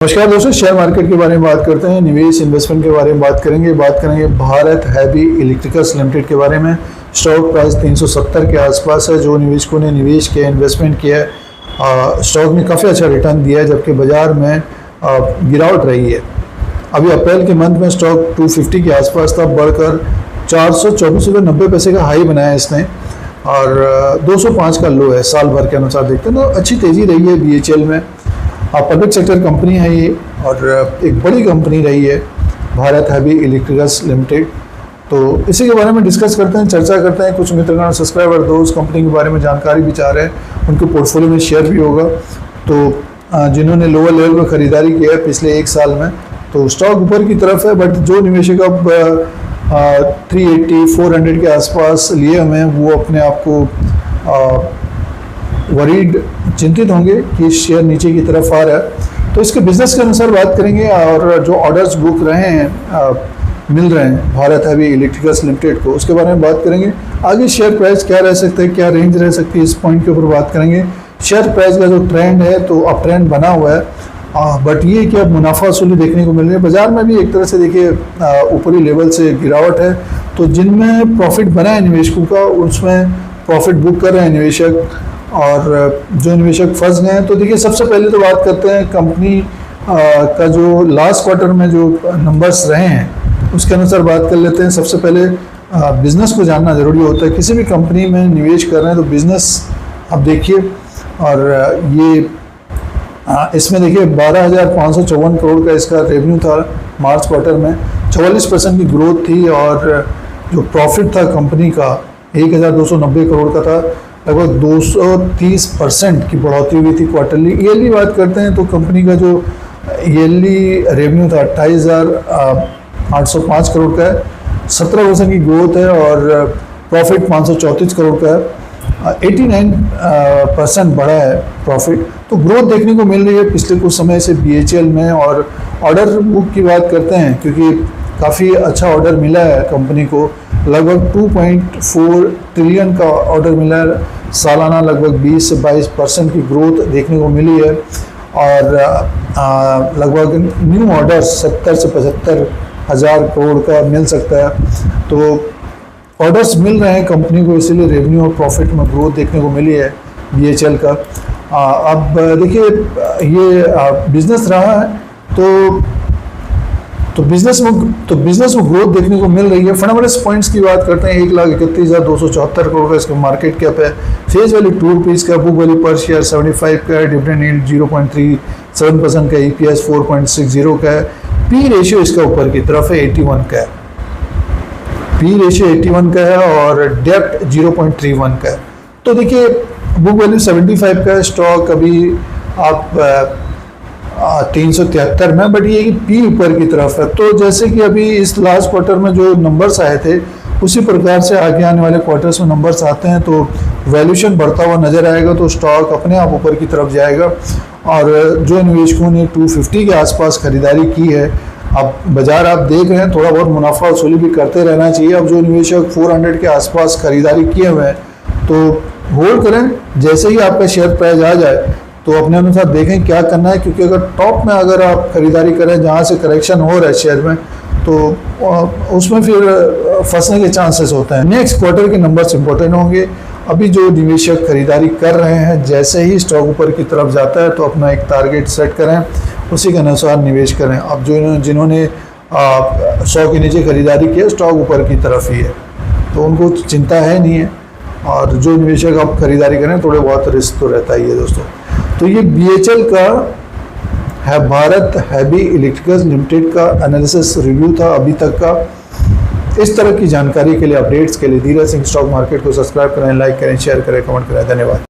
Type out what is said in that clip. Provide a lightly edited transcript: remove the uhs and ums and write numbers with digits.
नमस्कार दोस्तों, share market के बारे में बात करते हैं। निवेश इन्वेस्टमेंट के बारे में बात करेंगे भारत हैवी इलेक्ट्रिकल्स लिमिटेड के बारे में। स्टॉक प्राइस 370 के आसपास है। जो निवेशकों ने निवेश किया, इन्वेस्टमेंट किया है, स्टॉक ने काफ़ी अच्छा रिटर्न दिया है, जबकि बाजार में गिरावट रही है। अभी अप्रैल के मंथ में स्टॉक 250 के आसपास था, बढ़कर 424.90 का हाई बनाया इसने और 205 का लो है। साल भर के अनुसार देखते हैं तो अच्छी तेज़ी रही है BHEL में। पब्लिक सेक्टर कंपनी है ये और एक बड़ी कंपनी रही है भारत हैवी इलेक्ट्रिकल्स लिमिटेड। तो इसी के बारे में डिस्कस करते हैं, चर्चा करते हैं। कुछ मित्रगण सब्सक्राइबर दोस्त कंपनी के बारे में जानकारी भी चाह रहे हैं, उनके पोर्टफोलियो में शेयर भी होगा। तो जिन्होंने लोअर लेवल पर ख़रीदारी किया है पिछले एक साल में, तो स्टॉक ऊपर की तरफ है, बट जो निवेशक अब 380-400 के आसपास लिए हुए हैं वो अपने आप को वरीड चिंतित होंगे कि शेयर नीचे की तरफ आ रहा है। तो इसके बिजनेस के अनुसार बात करेंगे और जो ऑर्डर्स बुक रहे हैं मिल रहे हैं भारत हैवी इलेक्ट्रिकल्स लिमिटेड को, उसके बारे में बात करेंगे। आगे शेयर प्राइस क्या रह सकता है, क्या रेंज रह सकती है, इस पॉइंट के ऊपर बात करेंगे। शेयर प्राइस का जो ट्रेंड है तो अप ट्रेंड बना हुआ है, बट ये कि अब मुनाफा वसूली देखने को मिल रही है। बाजार में भी एक तरह से देखिए ऊपरी लेवल से गिरावट है, तो जिनमें प्रॉफिट बना है निवेशकों का उसमें प्रॉफिट बुक कर रहे हैं निवेशक, और जो निवेशक फंस गए हैं। तो देखिए सबसे पहले तो बात करते हैं कंपनी का जो लास्ट क्वार्टर में जो नंबर्स रहे हैं उसके अनुसार बात कर लेते हैं। सबसे पहले बिज़नेस को जानना ज़रूरी होता है। किसी भी कंपनी में निवेश कर रहे हैं तो बिज़नेस आप देखिए, और ये इसमें देखिए 12,554 करोड़ का इसका रेवेन्यू था मार्च क्वार्टर में, 44% की ग्रोथ थी, और जो प्रॉफिट था कंपनी का 1,290 करोड़ का था, लगभग 230% की बढ़ोतरी हुई थी क्वार्टरली। ईयरली बात करते हैं तो कंपनी का जो ईयरली रेवेन्यू था 28,805 करोड़ का है, 17% की ग्रोथ है, और प्रॉफिट 534 करोड़ का है, 89% बढ़ा है प्रॉफिट। तो ग्रोथ देखने को मिल रही है पिछले कुछ समय से BHEL में। और ऑर्डर बुक की बात करते हैं क्योंकि काफ़ी अच्छा ऑर्डर मिला है कंपनी को, लगभग 2.4 ट्रिलियन का ऑर्डर मिला है। सालाना लगभग 20 से 22% की ग्रोथ देखने को मिली है, और लगभग न्यू ऑर्डर 70 से 75 हज़ार करोड़ का मिल सकता है। तो ऑर्डर्स मिल रहे हैं कंपनी को, इसीलिए रेवेन्यू और प्रॉफिट में ग्रोथ देखने को मिली है BHEL का। अब देखिए ये बिजनेस रहा है तो बिजनेस में ग्रोथ देखने को मिल रही है। फंडामेंटल्स पॉइंट्स की बात करते हैं, 1,31,274 करोड़ का इसका मार्केट कैप है। फेस वैल्यू 2 रुपीज़ का, बुक वैल्यू पर शेयर 75 का है, डिविडेंड यील्ड 0.37% का, EPS 4.60 का है। पी रेशियो इसका ऊपर की तरफ है, 81 का है। पी रेशियो 81 का है और डेप्ट 0.31 का है। तो देखिए बुक वैल्यू 75 का है, स्टॉक अभी आप 373 में, बट ये पी ऊपर की तरफ है। तो जैसे कि अभी इस लास्ट क्वार्टर में जो नंबर्स आए थे उसी प्रकार से आगे आने वाले क्वार्टर्स में नंबर्स आते हैं तो वैल्यूशन बढ़ता हुआ नजर आएगा, तो स्टॉक अपने आप ऊपर की तरफ जाएगा। और जो निवेशकों ने 250 के आसपास खरीदारी की है, अब बाजार आप देख रहे हैं थोड़ा बहुत मुनाफा वसूली भी करते रहना चाहिए। अब जो निवेशक 400 के आसपास खरीदारी किए हुए हैं तो होल्ड करें, जैसे ही आपका शेयर प्राइस आ जाए तो अपने अनुसार देखें क्या करना है, क्योंकि अगर टॉप में अगर आप खरीदारी करें जहाँ से करेक्शन हो रहा है शेयर में, तो उसमें फिर फंसने के चांसेस होते हैं। नेक्स्ट क्वार्टर के नंबर्स इंपॉर्टेंट होंगे। अभी जो निवेशक खरीदारी कर रहे हैं, जैसे ही स्टॉक ऊपर की तरफ जाता है तो अपना एक टारगेट सेट करें, उसी के अनुसार निवेश करें। अब जिन्होंने 100 के नीचे खरीदारी की है, स्टॉक ऊपर की तरफ ही है तो उनको चिंता है नहीं है, और जो निवेशक आप खरीदारी करें थोड़े बहुत रिस्क तो रहता ही है दोस्तों। तो ये BHEL का है भारत हैवी इलेक्ट्रिकल्स लिमिटेड का एनालिसिस रिव्यू था अभी तक का। इस तरह की जानकारी के लिए, अपडेट्स के लिए धीरज सिंह स्टॉक मार्केट को सब्सक्राइब करें, लाइक करें, शेयर करें, कमेंट करें। धन्यवाद।